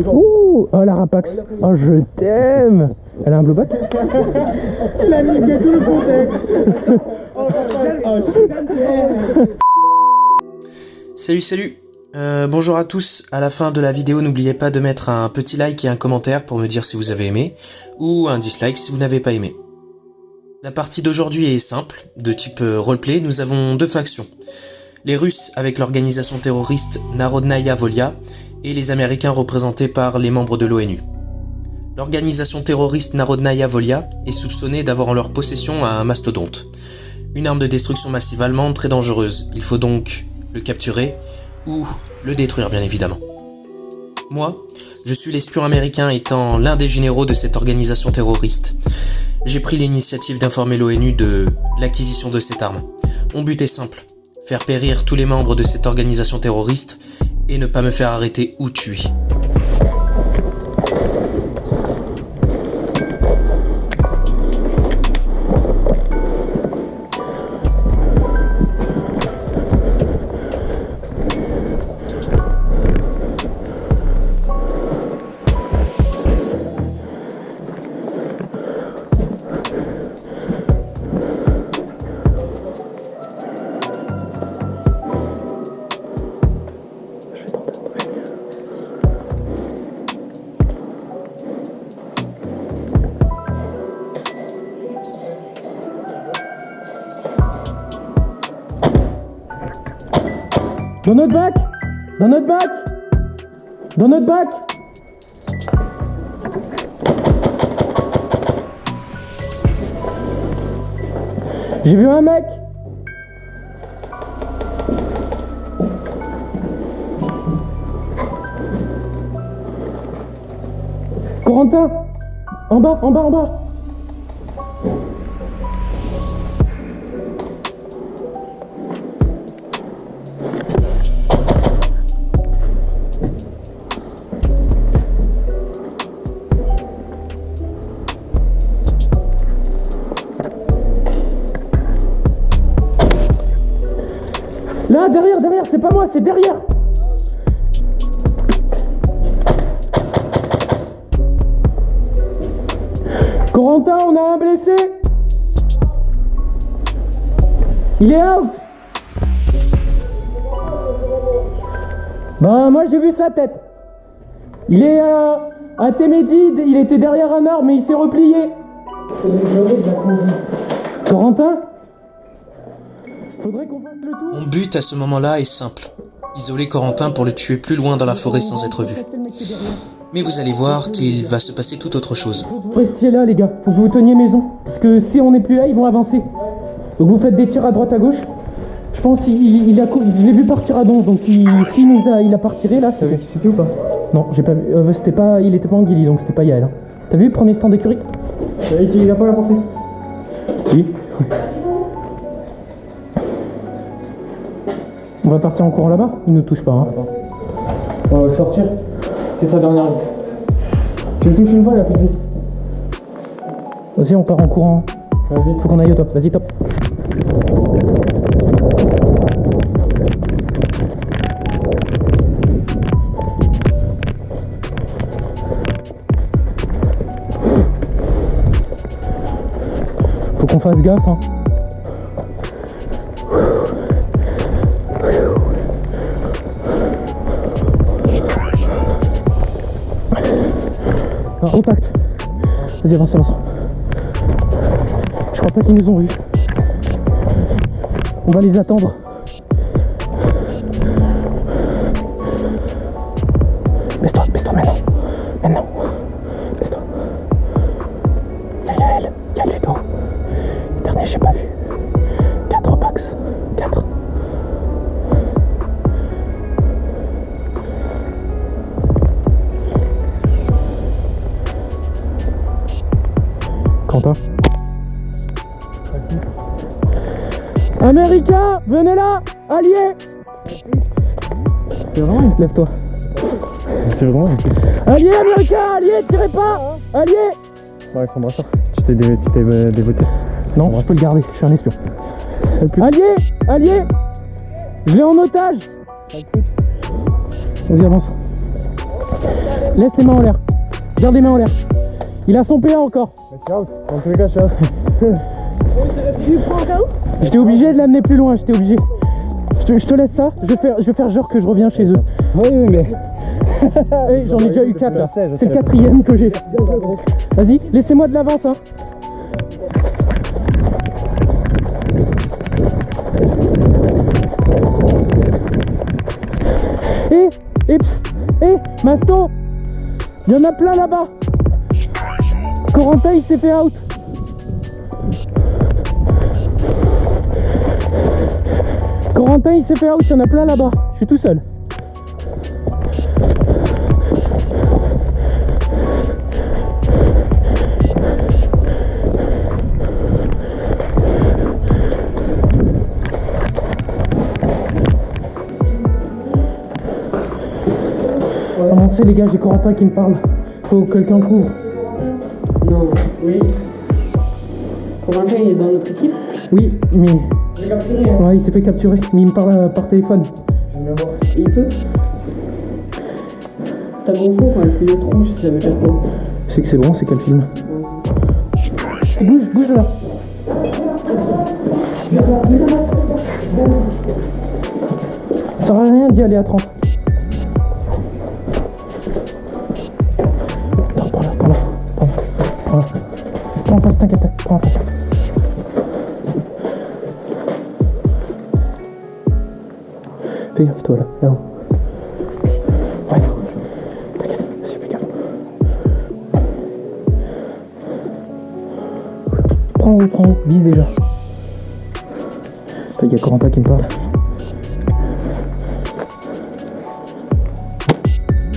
Ouh, oh la rapax. Oh je t'aime. Elle a un blowback. Elle a niqué tout le contexte. Salut. Bonjour à tous. À la fin de la vidéo, n'oubliez pas de mettre un petit like et un commentaire pour me dire si vous avez aimé, ou un dislike si vous n'avez pas aimé. La partie d'aujourd'hui est simple, de type roleplay. Nous avons deux factions. Les Russes avec l'organisation terroriste Narodnaya Volia et les Américains représentés par les membres de l'ONU. L'organisation terroriste Narodnaya Volia est soupçonnée d'avoir en leur possession un mastodonte, une arme de destruction massive allemande très dangereuse. Il faut donc le capturer ou le détruire bien évidemment. Moi, je suis l'espion américain étant l'un des généraux de cette organisation terroriste. J'ai pris l'initiative d'informer l'ONU de l'acquisition de cette arme. Mon but est simple, faire périr tous les membres de cette organisation terroriste et ne pas me faire arrêter ou tuer. Dans notre bac. J'ai vu un mec. Corentin. En bas. Là, derrière, c'est pas moi, c'est derrière. Corentin, on a un blessé. Il est out. Ben, moi j'ai vu sa tête. Il est à Témédide, il était derrière un arbre, mais il s'est replié. Corentin, faudrait qu'on fasse le tour. Mon but à ce moment-là est simple, isoler Corentin pour le tuer plus loin dans la forêt sans être vu. Mais vous allez voir qu'il va se passer tout autre chose. Vous restiez là les gars, faut que vous teniez maison. Parce que si on n'est plus là, ils vont avancer. Donc vous faites des tirs à droite à gauche. Je pense qu'il a je l'ai vu partir à don, donc il a pas retiré là. T'as vu qui c'était ou pas? Non, j'ai pas vu. Il était pas en guilly, donc c'était pas Yael. Hein. T'as vu, premier stand d'écurie? Il a pas la portée. Si. On va partir en courant là-bas, il nous touche pas. Hein. On va sortir. C'est sa dernière vie. Tu le touches une fois, il a plus de vie. Vas-y, on part en courant. Vas-y. Faut qu'on aille au top. Vas-y, top. Faut qu'on fasse gaffe. Hein. Contact. Vas-y, avance. Je crois pas qu'ils nous ont vus. On va les attendre. Baisse-toi maintenant. Baisse-toi. Y'a Yael, y'a Ludo. Le dernier, j'ai pas vu. 4 packs. 4. Quentin. Américain, venez là, alliés. Lève-toi. Alliés, américain, alliés, tirez pas. Alliés. Ouais, son brassard. Tu t'es dévoté. Non, je peux le garder, je suis un espion. Allié! Allié! Je l'ai en otage! Vas-y, avance. Laisse les mains en l'air. Garde les mains en l'air. Il a son PA encore. Ciao, dans tous les cas, ciao. Je lui prends un KO. J'étais obligé de l'amener plus loin, j'étais obligé. Je te laisse ça, je vais faire genre que je reviens chez eux. Oui, mais. Hey, j'en ai déjà eu 4 là. C'est le 4e que j'ai. Vas-y, laissez-moi de l'avance. Hein. Masto, il y en a plein là-bas. Corentin il s'est fait out. Corentin il s'est fait out, il y en a plein là-bas. Je suis tout seul. Avancez les gars, j'ai Corentin qui me parle. Faut que quelqu'un couvre. Non, oui. Corentin il est dans notre équipe. Oui, mais... Je l'ai capturé. Hein. Ouais, il s'est fait capturer, mais il me parle par téléphone. Il peut. T'as bon faux quand il est trop, je savais pas trop. C'est que c'est bon, c'est quel film? Bouge, bouge là. Ça sert à rien d'y aller à 30. Prends en face, t'inquiète, prends en face. Fais gaffe toi là-haut. Ouais, t'inquiète, vas-y, fais gaffe. Prends haut, vise déjà. Il y a Corentin qui me parle.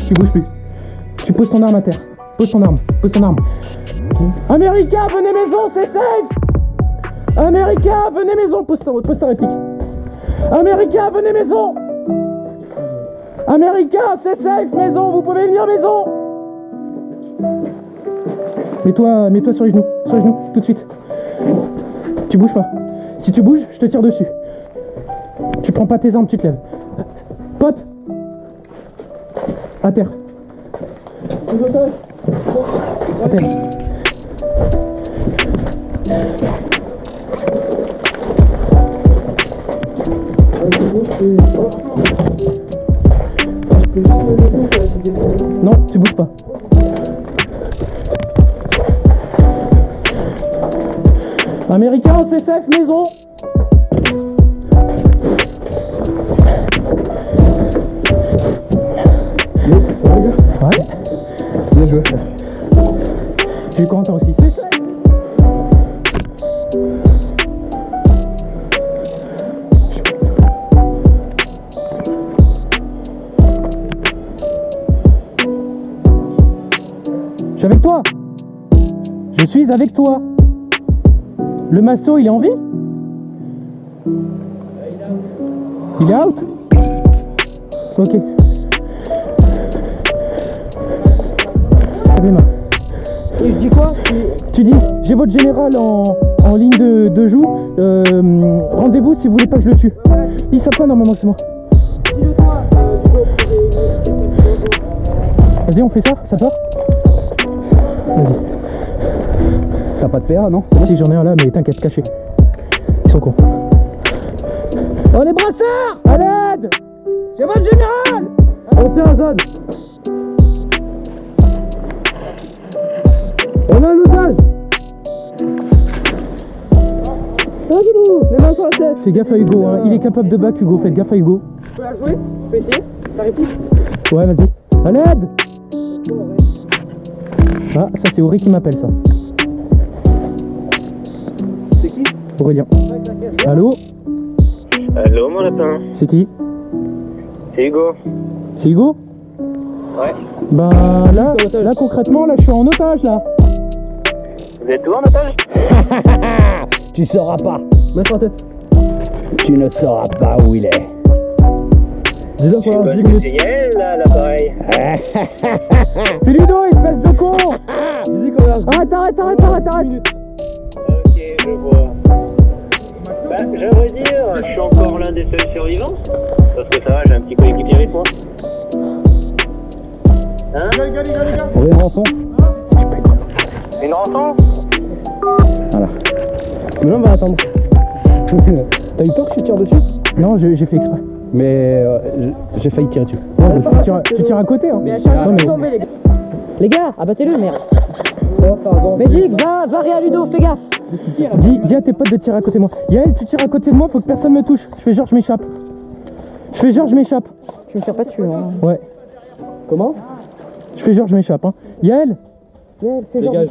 Tu bouges plus. Tu poses ton arme à terre. Pose ton arme. America, venez maison, c'est safe. America, venez maison. Pose ta réplique. America, venez maison. America, c'est safe, maison. Vous pouvez venir maison. Mets-toi sur les genoux, tout de suite. Tu bouges pas. Si tu bouges, je te tire dessus. Tu prends pas tes armes, tu te lèves. Pote. À terre. À terre. Non, tu bouges pas. Américain, c'est safe, maison. Ouais. Bien joué. J'ai eu Corentin aussi. C'est safe. Je suis avec toi. Je suis avec toi. Le masto, il est en vie? Il est out? Ok. Lève les mains. Et je dis quoi? Tu dis, j'ai votre général en ligne de joue. Rendez-vous si vous voulez pas que je le tue. Ils savent pas normalement que c'est moi. Dis-le-toi, Vas-y, on fait ça? Ça te va? Vas-y. T'as pas de PA, non? Si, j'en ai un là, mais t'inquiète, caché. Ils sont cons. Oh, les brassards! À l'aide! J'ai votre général! On tient la zone. On a un otage. Les mains sur la tête. Fais gaffe à Hugo, hein. Il est capable de back, Hugo. Faites gaffe à Hugo. tu peux la jouer? Tu peux essayer? Ta réplique? Ouais, vas-y. À l'aide! Ah, ça c'est Auré qui m'appelle, ça. C'est qui? Aurélien. Allô? Allô mon lapin, C'est qui? c'est Hugo. C'est Hugo? Ouais. Bah là concrètement, là je suis en otage là. Vous êtes où en otage? Tu sauras pas. Mets sur la tête. Tu ne sauras pas où il est. Dis-le Je pendant vois 10 le minutes. Gabriel là, l'appareil. C'est Ludo, espèce de con! Arrête. Ok, je vois. Bah, j'aimerais dire, je suis encore l'un des seuls survivants. Parce que ça va, j'ai un petit coéquipier avec moi. Hein? On veut une rançon. Une rançon? Voilà. Mais là, on va attendre. T'as eu peur que je tire dessus? Non, j'ai fait exprès. Mais j'ai failli tirer dessus. Ouais, tu tires à côté, hein. Non, mais- Les gars, abattez-le, merde. Oh, pardon. Magic, va Réa Ludo, fais gaffe. Dis à tes potes de tirer à côté de moi. Yael, tu tires à côté de moi, faut que personne me touche. Je fais genre, je m'échappe. Je Tu me tires pas dessus, hein. Ouais. Comment? Je fais genre, je m'échappe, hein. Yael, Dégage.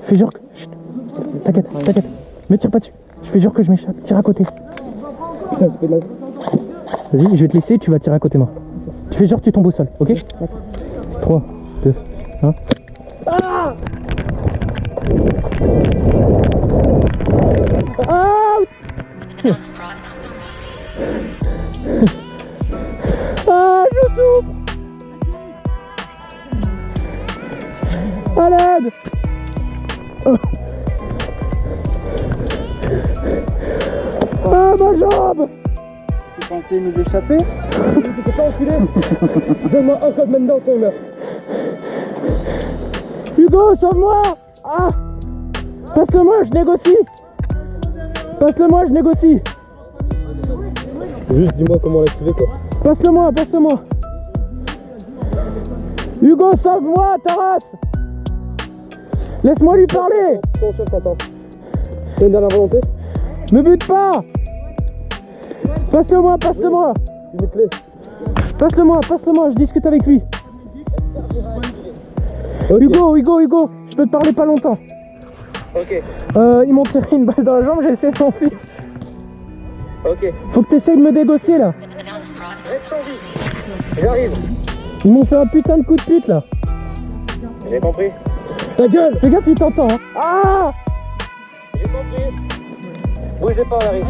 fais genre que... Chut. T'inquiète. Me tire pas dessus. Je fais genre que je m'échappe. Tire à côté. Vas-y, je vais te laisser, tu vas tirer à côté de moi. Tu fais genre, tu tombes au sol, ok? 3, 2, 1. Out! Ah, je souffre! À l'aide! Ah, ma jambe! Tu pensais nous échapper? T'es pas enculé! Donne-moi un code maintenant, c'est meurt. Hugo, sauve-moi! Ah! Passe-le-moi, je négocie! Passe-le-moi, je négocie! Juste dis-moi comment l'activer quoi. Passe-le-moi! Hugo, sauve-moi, ta race! Laisse-moi lui parler! Ton chef t'entend. T'as une dernière volonté? Me bute pas! Passe-le-moi! Une clé. Passe-le-moi, je discute avec lui. Ok. Hugo, je peux te parler pas longtemps. Ok. Ils m'ont tiré une balle dans la jambe, j'ai essayé de m'enfuir. Ok. Faut que t'essayes de me négocier là. Reste en vie. J'arrive. Ils m'ont fait un putain de coup de pute là. J'ai compris. Ta gueule! Fais gaffe, il t'entend, hein. Ah! J'ai compris. Bougez pas, on arrive.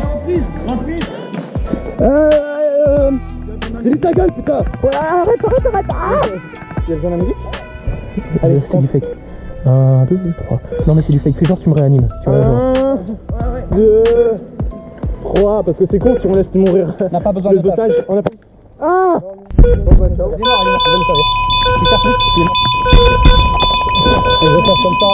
Dis ta gueule, putain! Ouais, arrête! Ah! Tu as besoin d'un musique? Allez, c'est du fake. 1, 2, 3. Non, mais c'est du fake. Fais genre, tu me réanimes. Tu vois, genre. 1, 2, 3. Parce que c'est con si on laisse mourir. On n'a pas besoin de otages. On a pas. Ah! Il est mort, il est mort. Il va nous servir. Il cherche lui, il est mort. Et je passe comme ça.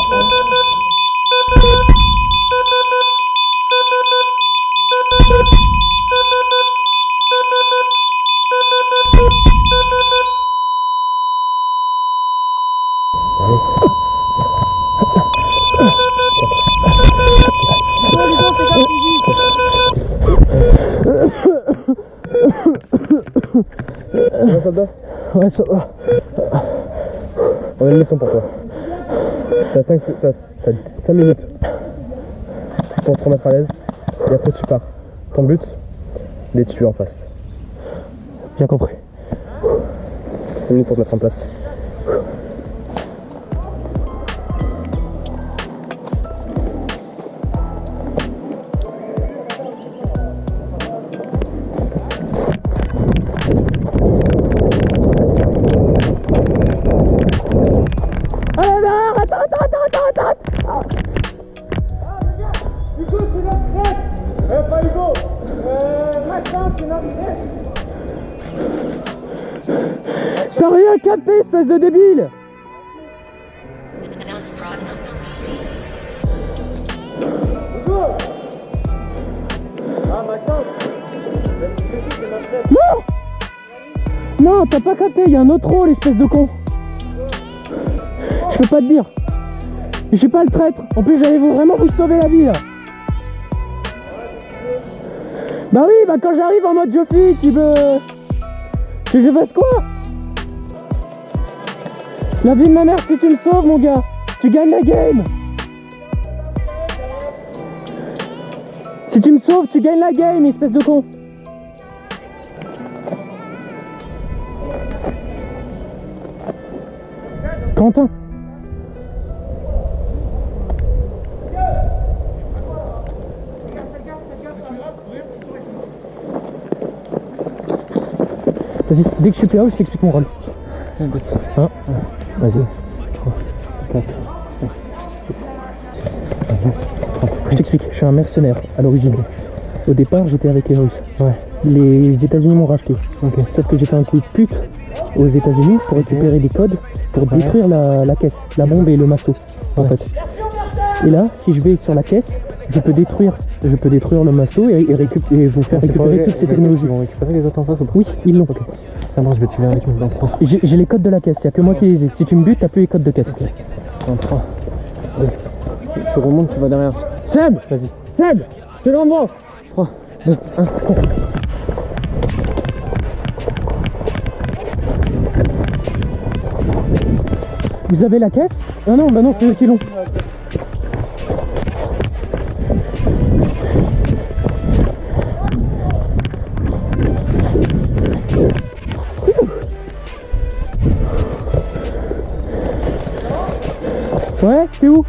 Ça va, soldat? Ouais, ça va. On a une mission pour toi. T'as 5 minutes pour te remettre à l'aise et après tu pars. Ton but, les tuer en face. Bien compris. 5 minutes pour te mettre en place. Ah non, attends. Hugo, c'est notre chef. Pas Hugo. Maxence, c'est notre chef. T'as rien capté, espèce de débile! Hugo. Ah, Maxence. C'est notre chef. Non, t'as pas capté, y a un autre rôle, espèce de con. Je peux pas te dire. Je suis pas le traître. En plus, j'allais vraiment vous sauver la vie là. Bah oui, bah quand j'arrive en mode Joffy qui veut... Que je fasse quoi? La vie de ma mère, si tu me sauves, mon gars, tu gagnes la game. Si tu me sauves, tu gagnes la game, espèce de con. Quentin. Vas-y, dès que je suis plus là, je t'explique mon rôle. Hein? Vas-y. 3, 4, 5, 6, 7, 8, 9, 30. Je t'explique, je suis un mercenaire à l'origine. Au départ, j'étais avec les Russes. Ouais. Les États-Unis m'ont racheté. Okay. Sauf que j'ai fait un coup de pute aux États-Unis pour récupérer des codes pour détruire la caisse, la bombe et le masto. En fait. Et là, si je vais sur la caisse, je peux détruire le masto et vous faire récupérer toutes ces technologies. Ils vont récupérer les autres en face ou pas? Oui, ils l'ont. Okay. Ça marche, je vais te filer avec nous dans 3. J'ai les codes de la caisse, il n'y a que moi qui les ai. Si tu me butes, t'as plus les codes de caisse. Dans 3. Je remonte, tu vas derrière. Seb, vas-y. Seb, je te l'envoie. 3, 2, 1. Vous avez la caisse? Ah non, bah non, c'est eux qui l'ont. Ouais, t'es où?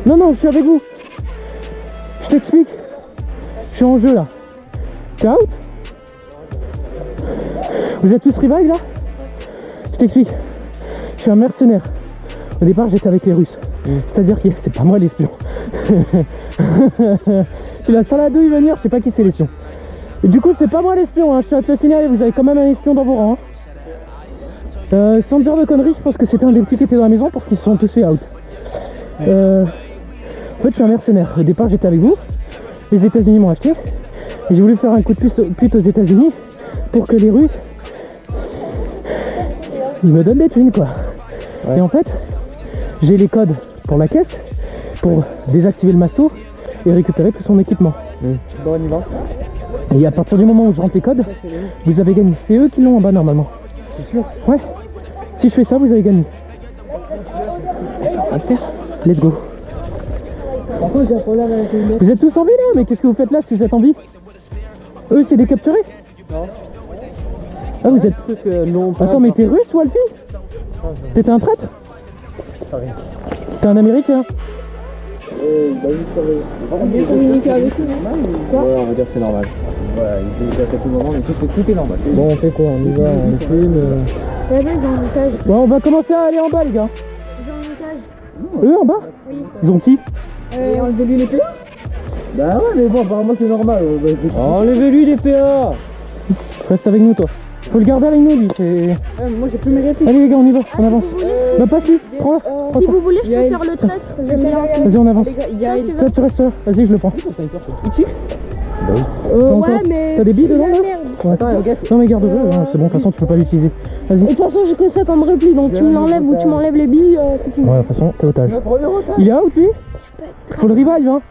Non, non, je suis avec vous. Je t'explique. Je suis en jeu là. T'es out? Vous êtes tous revive là? Je t'explique. Je suis un mercenaire. Au départ, j'étais avec les Russes. C'est-à-dire que c'est pas moi l'espion. Tu la saladouille venir, je sais pas qui c'est l'espion. Et du coup, c'est pas moi l'espion, hein. Je tiens à te le signaler, vous avez quand même un espion dans vos rangs. Hein. Sans dire de conneries, je pense que c'était un des petits qui était dans la maison parce qu'ils se sont tous fait out. En fait, je suis un mercenaire. Au départ, j'étais avec vous. Les États-Unis m'ont acheté. Et j'ai voulu faire un coup de pute aux États-Unis pour que les Russes ils me donnent des thunes, quoi. Ouais. Et en fait, j'ai les codes pour la caisse, pour désactiver le masto et récupérer tout son équipement. Bon, on y va. Et à partir du moment où je rentre les codes, vous avez gagné. C'est eux qui l'ont en bas normalement. C'est sûr? Ouais. Si je fais ça, vous avez gagné. On va le faire. Let's go. Vous êtes tous en vie là? Mais qu'est-ce que vous faites là si vous êtes en vie? Eux, c'est des capturés? Non. Ah, vous êtes... Attends, mais t'es russe ou alphi? T'étais un traître? T'es un américain? Bien communiquer avec eux, non? Ouais, on va dire que c'est normal. Voilà, il communique à tout moment, mais tout est normal. Bon, on fait quoi? On y va, on filme. Ouais, ils ont un otage. Bon, on va commencer à aller en bas, les gars. Ils ont un otage. Eux en bas? Oui. Ils ont qui? Enlevez-lui les PA. Bah ouais, mais bon, apparemment c'est normal. Enlevez-lui les PA. Reste avec nous, toi. Faut le garder avec nous, lui. Moi, j'ai plus mes répliques. Allez, les gars, on y va, on avance. Bah, passe lui, prends-le. Si vous voulez, je peux faire le traître. Je vais lancer. Vas-y, on avance. Toi, tu restes là. Vas-y, je le prends. Ouais, mais. T'as des billes dedans, là? Merde. Ouais. Non, mais garde-le, hein, c'est bon, de toute façon, tu peux pas l'utiliser. Vas-y. Et de toute façon, j'ai que ça comme repli, donc tu me l'enlèves ou tu m'enlèves les billes, c'est fini. Ouais, de toute façon, t'es otage. Il est out, lui? Faut le revive, hein.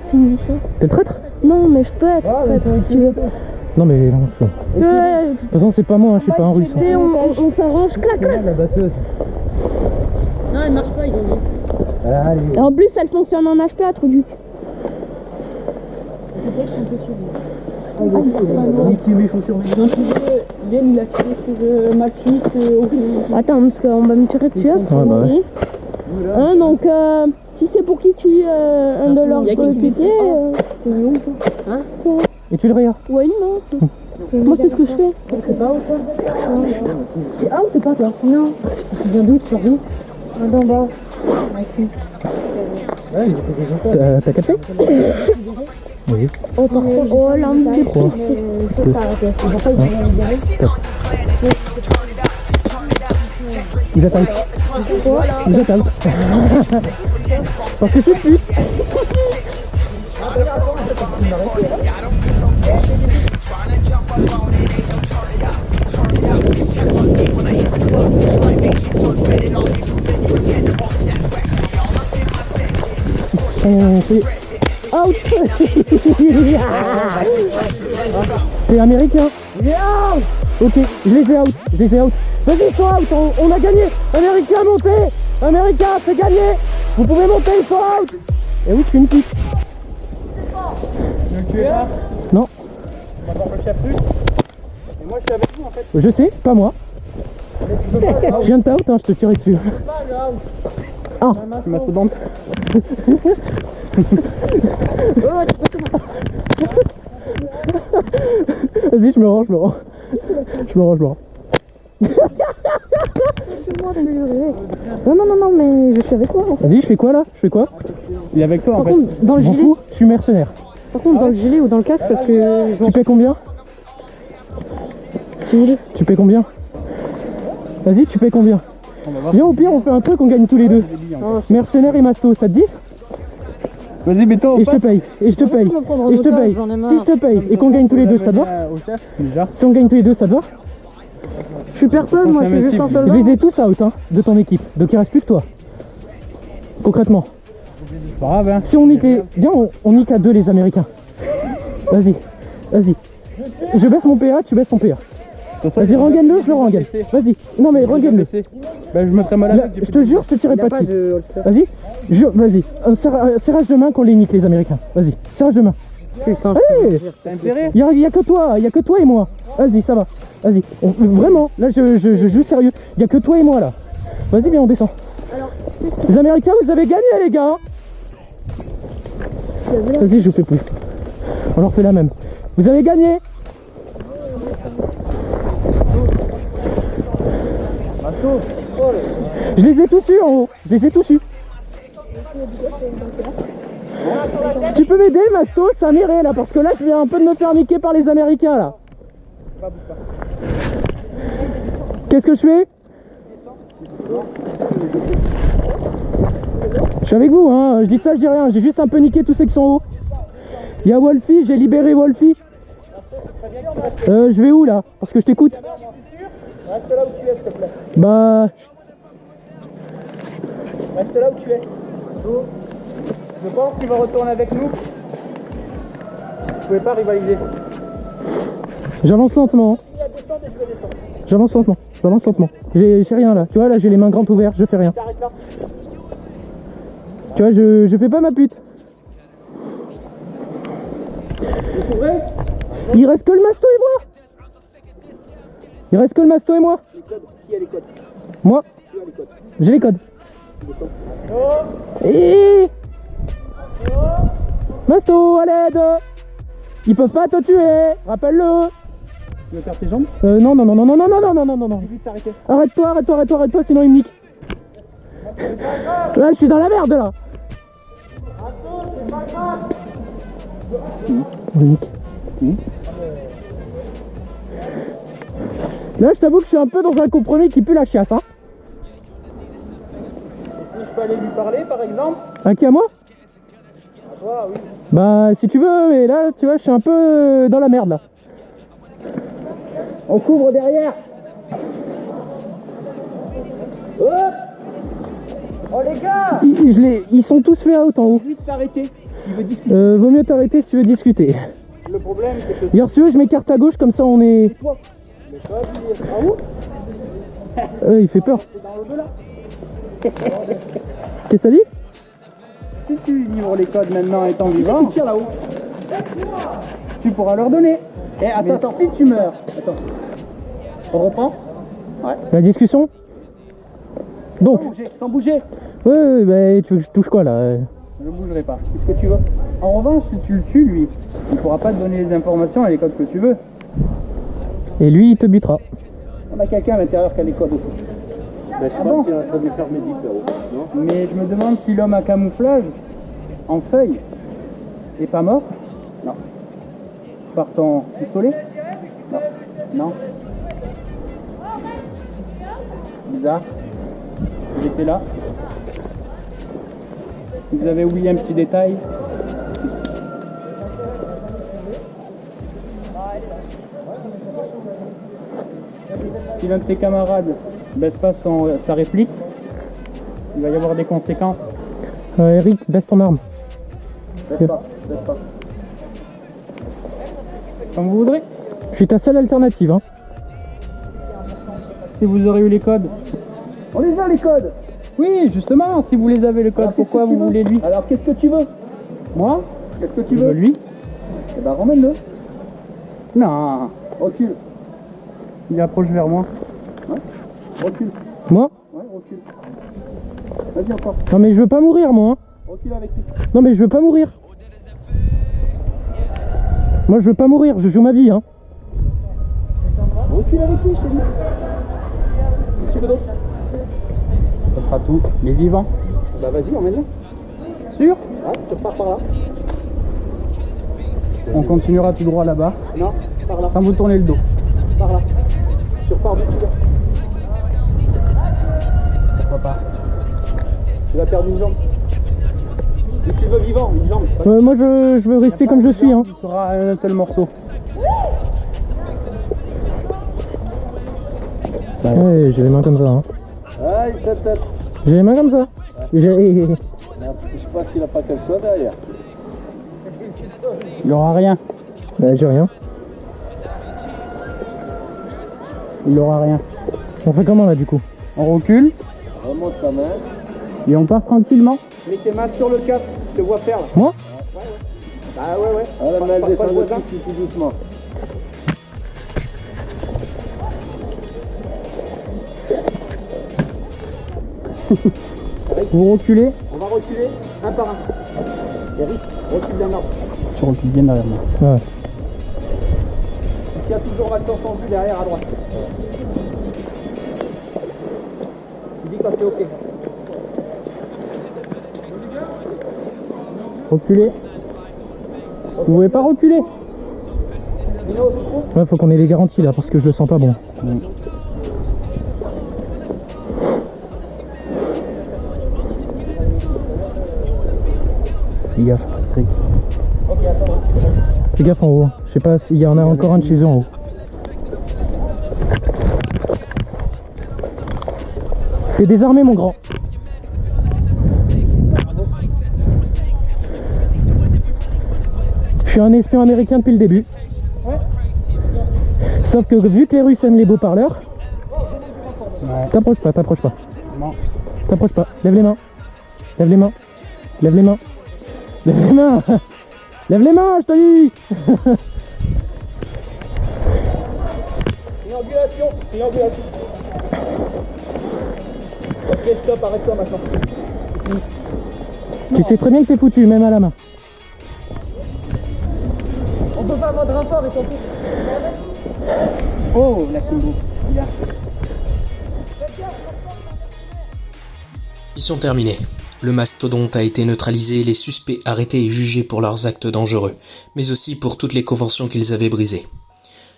C'est une mission. T'es le traître? Non, mais je peux être traître si tu veux. Non, mais non. De toute façon, c'est pas moi, hein, je suis pas un russe. Tu sais, on s'arrange, clac, clac. La batteuse. Non, elle marche pas, ils ont dit. Allez. Et en plus, elle fonctionne en HP à Truduc. Niquez mes chaussures. Yann, il a tiré sur ma fille. Attends, parce qu'on va me tirer dessus. Ouais, bah ouais. Hein, donc, si c'est pour qui tu es un de leurs coéquipiers, Et tu le regardes? ouais, non. Moi, c'est ce que je fais. C'est pas ou quoi? C'est out ou pas, toi? Non. Tu viens d'où? Tu pars d'où? D'en bas. T'as capté? Oui. Oh, par contre, oh, l'arme de pique, c'est pas arrêté. Vous êtes out. Vous êtes out. Parce que c'est plus. Out. T'es américain? Ok, je les ai out. Vas-y, ils sont out, on a gagné. Américain, montez. Américain, c'est gagné. Vous pouvez monter, ils sont out. Et oui, je suis une pique. Tu es là? Non, On va voir le chef russe. Et moi, je suis avec vous en fait. je sais, pas moi. Je viens de t'out, hein, je te tirais dessus. Ah, Tu m'as fait dente. Vas-y, je me rends. Non, mais je suis avec toi. hein. Vas-y, je fais quoi là? Il est avec toi en Par fait. contre, dans le Je m'en gilet, fous, je suis mercenaire. par contre, dans le gilet ou dans le casque, parce que je m'en Tu paies combien? gilet. Tu paies combien? Vas-y, tu payes combien? Viens, au pire, on fait un truc, on gagne tous les deux. Mercenaire et Masto, ça te dit? Vas-y, mets-toi au Et je te paye, et je te paye, et je te paye. Si je te paye et qu'on gagne tous les deux, ça te va? Au chef, déjà. Si on gagne tous les deux, ça te va? Je suis personne, moi, je suis juste un Je soldat. les ai tous out hein, de ton équipe, donc il reste plus que toi. Concrètement. C'est pas grave, hein. Si on nique viens, on nique à deux les Américains. Vas-y, vas-y. Je baisse mon PA, tu baisses ton PA. Vas-y, rengaine-le, je le rengaine. Vas-y. Non mais rengaine-le. Bah, je me ferai mal à la tête. Je te jure, je te tirerai pas dessus. de... Vas-y. Vas-y. Un serrage de main qu'on les nique les Américains. Vas-y. Serrage de main. Putain, Allez. T'as intérêt? Y a que toi et moi. Vas-y, ça va. Vas-y. Vraiment, là je joue sérieux. Y a que toi et moi là. Vas-y, viens, on descend. Les Américains, vous avez gagné les gars. Vas-y, je vous fais plus. On leur fait la même. Vous avez gagné. Je les ai tous eus en haut. Je les ai tous eus. Si tu peux m'aider, Masto, ça m'irait là, parce que là je viens un peu de me faire niquer par les Américains là. Qu'est-ce que je fais? Je suis avec vous, hein. Je dis ça, je dis rien. J'ai juste un peu niqué tous ceux qui sont en haut. Il y a Wolfie, j'ai libéré Wolfie. Je vais où là? Parce que je t'écoute. Reste là où tu es, s'il te plaît. Bah. Reste là où tu es. Je pense qu'il va retourner avec nous. Vous pouvez pas rivaliser. J'avance lentement. J'avance lentement. J'avance lentement. J'ai rien là. Tu vois, là j'ai les mains grandes ouvertes, je fais rien. T'arrêtes là. Tu vois, je fais pas ma pute. Vous couvrez? Il reste que le Masto et moi. Il reste que le Masto et moi. Les codes. Qui a les codes? Moi, Tu as les codes. j'ai les codes. Et... Masto, à l'aide. Ils peuvent pas te tuer, rappelle-le. Tu veux faire tes jambes? Non, non, non, non, non, non, non, non, non, non, non. Vite s'arrêter. Arrête-toi, arrête-toi, arrête-toi, arrête-toi, sinon il me nique. Là, je suis dans la merde, là. On le nique. Là, je t'avoue que je suis un peu dans un compromis qui pue la chiasse, hein. Si je peux aller lui parler, par exemple? À qui, à moi? À toi, oui. Bah, si tu veux, mais là, tu vois, je suis un peu dans la merde, là. On couvre derrière. Hop! Oh les gars! Ils sont tous fait out en haut. Vite s'arrêter. Il veut discuter. Vaut mieux t'arrêter si tu veux discuter. Le problème, c'est que Regarde, si tu veux, je m'écarte à gauche, comme ça on est... toi, le code, il est en haut. Il fait peur. C'est dans l'au-delà. Qu'est-ce que ça dit? Si tu livres les codes maintenant étant vivant, tire là-haut. Tu pourras leur donner. Et attends, si tu meurs, attends. On reprend? La discussion? Donc, Sans bouger. ouais, bah, tu veux que je touche quoi, là? Je bougerai pas. Qu'est-ce que tu veux? En revanche, si tu le tues, lui, il pourra pas te donner les informations et les codes que tu veux. Et lui, il te butera. On a quelqu'un à l'intérieur qui a les codes aussi. Ah bon? Mais je me demande si l'homme à camouflage, en feuille, est pas mort? Non. Par ton pistolet? Non. Non. Bizarre. Il était là. Vous avez oublié un petit détail. Si l'un de tes camarades baisse pas sa réplique, il va y avoir des conséquences. Eric, baisse ton arme. Baisse pas, baisse pas. Comme vous voudrez. Je suis ta seule alternative, hein. Si vous aurez eu les codes. On les a les codes. Oui, justement, si vous les avez les codes, alors, pourquoi vous voulez lui? Alors qu'est-ce que tu veux? Moi? Qu'est-ce que tu veux? Lui? Eh ben ramène-le. Non. Recule. Il approche vers moi. Ouais. Recule. Moi? Ouais, recule. Vas-y encore. Non mais je veux pas mourir, moi, hein. Recule avec lui. Non mais je veux pas mourir. Moi je veux pas mourir, je joue ma vie, hein. Recule avec lui, c'est lui. Qu'est-ce que tu veux d'autre? Ça sera tout. Les vivants. Bah vas-y, emmène-le. Sûr? Ouais, je pars par là. On continuera tout droit là-bas. Non, par là. Sans vous tourner le dos. Par là. Je repars du tout là. Pourquoi pas? Tu vas perdre une jambe. Si tu veux vivant, une jambe. Moi je veux rester comme je suis. Hein. Il sera un seul morceau. Ouais, j'ai les mains comme ça. Hein. Ouais, tête. J'ai les mains comme ça. Je sais pas s'il a pas quelque chose derrière. Il n'y aura rien. Bah, j'ai rien. Il n'y aura rien. On fait comment là du coup? On recule. Remonte ta main. Et on part tranquillement. Mets tes mains sur le casque, je te vois faire là. Moi? Bah ouais. Ah, la main descend tout doucement. Vous reculez. On va reculer un par un. Eric, recule bien là. Tu recules bien derrière moi. Ouais. Il y a toujours l'accent sans vue derrière à droite. Tu dis quand c'est ok. Reculez. Vous pouvez pas reculer. Ouais, faut qu'on ait les garanties là parce que je le sens pas bon. Fais gaffe, Patrick. Fais gaffe en haut. Je sais pas s'il y en a encore un de chez eux en haut. T'es désarmé mon grand. Je suis un espion américain depuis le début. Sauf que vu que les Russes aiment les beaux parleurs, t'approches pas. Non. T'approches pas. Lève les mains. Lève les mains. Lève les mains. Lève les mains. Lève les mains, je te dis. Triangulation. Ok, stop, arrête-toi maintenant. Tu sais très bien que t'es foutu, même à la main. On peut pas avoir de rapport et ton plus. Oh, la combo. Bien. Mission terminée. Le mastodonte a été neutralisé, les suspects arrêtés et jugés pour leurs actes dangereux, mais aussi pour toutes les conventions qu'ils avaient brisées.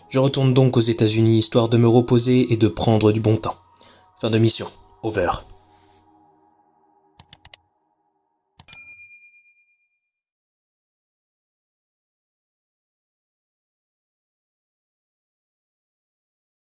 Je retourne donc aux États-Unis histoire de me reposer et de prendre du bon temps. Fin de mission. Over.